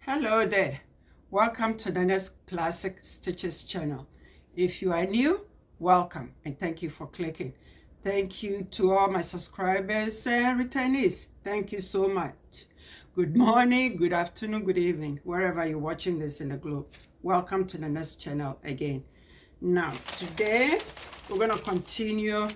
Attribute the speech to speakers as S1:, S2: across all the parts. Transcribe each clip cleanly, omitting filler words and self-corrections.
S1: Hello there, welcome to the next Classic Stitches channel. If you are new, welcome and thank you for clicking. Thank you to all my subscribers and returnees. Thank you so much. Good morning, good afternoon, good evening, wherever you're watching this in the globe. Welcome to the next channel again. Now today we're going to continue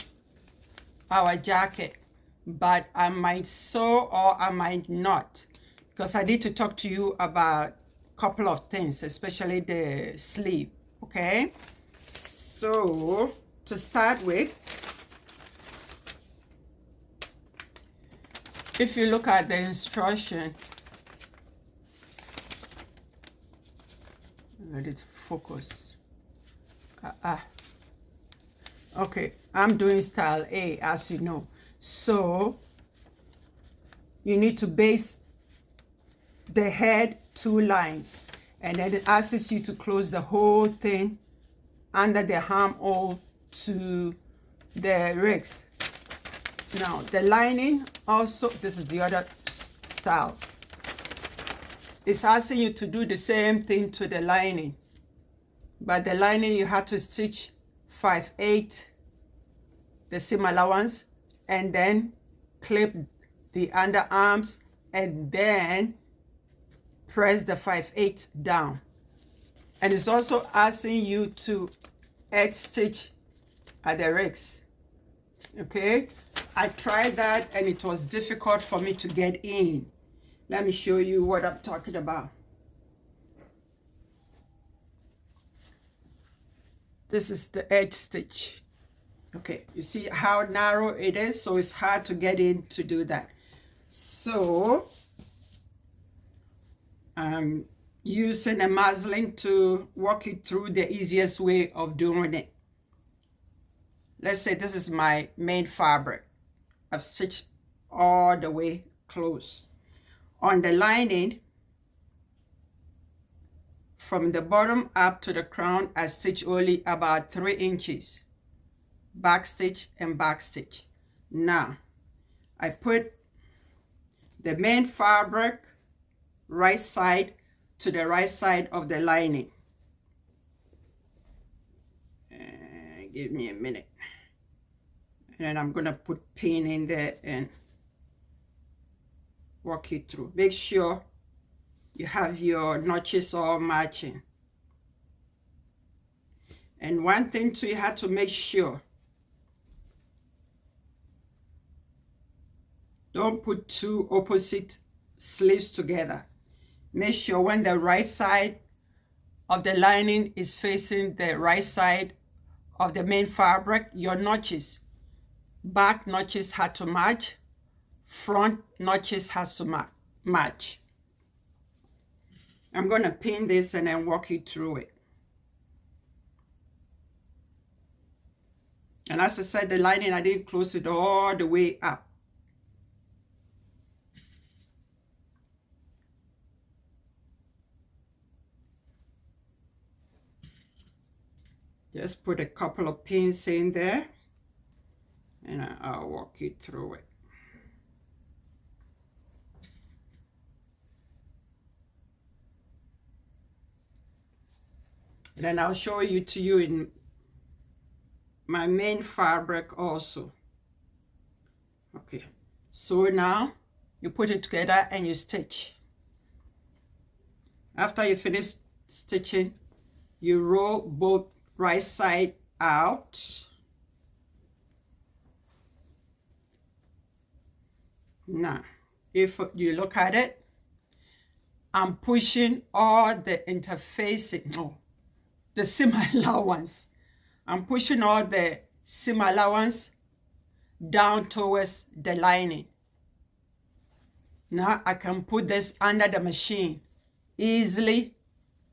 S1: our jacket, but I might sew or I might not, because I need to talk to you about a couple of things, especially the sleeve. Okay, so to start with, if you look at the instruction, let it focus. Okay, I'm doing style A, as you know. So you need to base the head 2 lines, and then it asks you to close the whole thing under the armhole to the ribs. Now the lining also, this is the other styles. It's asking you to do the same thing to the lining, but the lining you have to stitch 5/8 the seam allowance, and then clip the underarms, and then press the 5/8 down. And it's also asking you to edge stitch at the ribs. Okay, I tried that and it was difficult for me to get in. Let me show you what I'm talking about. This is the edge stitch. Okay, you see how narrow it is, so it's hard to get in to do that. So I'm using a muslin to walk you through the easiest way of doing it. Let's say this is my main fabric. I've stitched all the way close. On the lining, from the bottom up to the crown, I stitch only about 3 inches. Back stitch and back stitch. Now I put the main fabric right side to the right side of the lining. Give me a minute, and then I'm gonna put pin in there and walk you through. Make sure you have your notches all matching. And one thing too, you have to make sure, don't put 2 opposite sleeves together. Make sure when the right side of the lining is facing the right side of the main fabric, your notches, back notches have to match, front notches has to match. I'm going to pin this and then walk you through it. And as I said, the lining, I didn't close it all the way up. Just put a couple of pins in there and I'll walk you through it. And then I'll show you in my main fabric also. Okay, so now you put it together and you stitch. After you finish stitching, you roll both right side out. Now, if you look at it, I'm pushing all the interfacing, the seam allowance. I'm pushing all the seam allowance down towards the lining. Now I can put this under the machine easily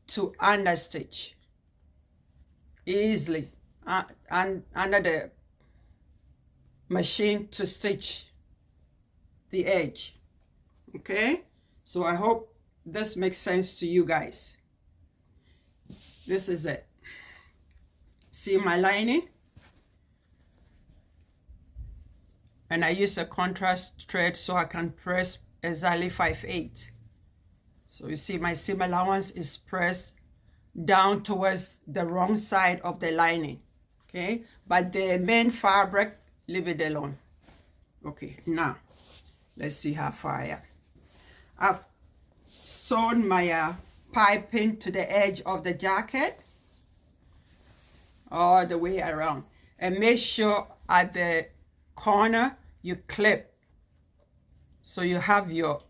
S1: to understitch. Easily and under the machine to stitch the edge. Okay, so I hope this makes sense to you guys. This is it. See my lining, and I use a contrast thread so I can press exactly 5/8. So you see my seam allowance is pressed down towards the wrong side of the lining. Okay, but the main fabric, leave it alone. Okay, now let's see how far I am. I've sewn my piping to the edge of the jacket all the way around, and make sure at the corner you clip so you have your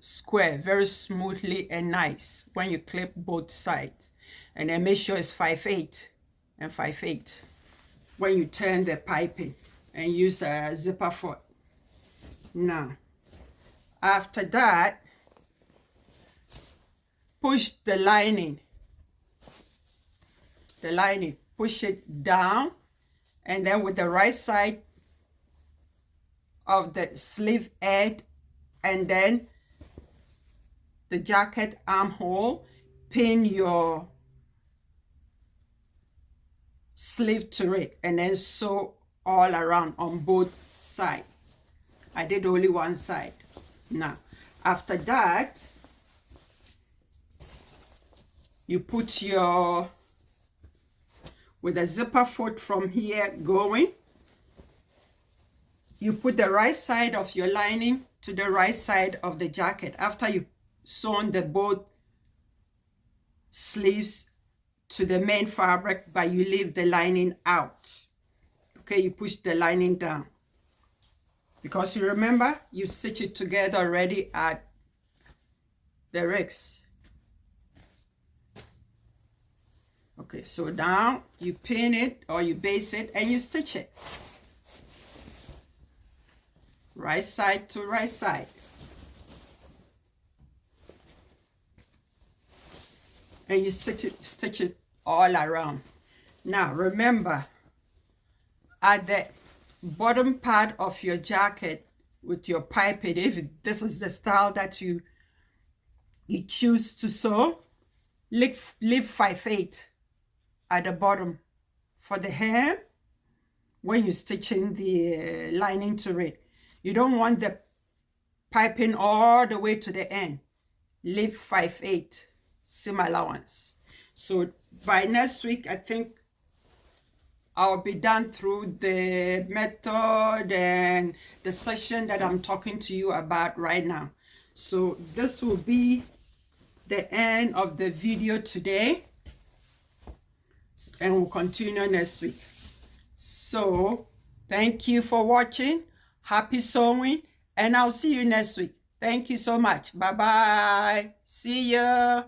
S1: square very smoothly and nice when you clip both sides. And then make sure it's 5/8 and 5/8 when you turn the piping, and use a zipper foot. Now after that, push the lining, push it down, and then with the right side of the sleeve edge and then the jacket armhole, pin your sleeve to it, and then sew all around on both sides. I did only one side. Now after that, you put your, with a zipper foot from here going, you put the right side of your lining to the right side of the jacket after you sewn the both sleeves to the main fabric, but you leave the lining out. Okay, you push the lining down, because you remember you stitch it together already at the ricks. Okay, so now you pin it or you base it and you stitch it right side to right side. And you stitch it all around. Now remember, at the bottom part of your jacket with your piping, if this is the style that you choose to sew, leave 5/8 at the bottom for the hem when you're stitching the lining to it. You don't want the piping all the way to the end. Leave 5/8 seam allowance. So by next week, I think I'll be done through the method and the section that I'm talking to you about right now. So this will be the end of the video today, and we'll continue next week. So thank you for watching. Happy sewing, and I'll see you next week. Thank you so much. Bye bye. See ya.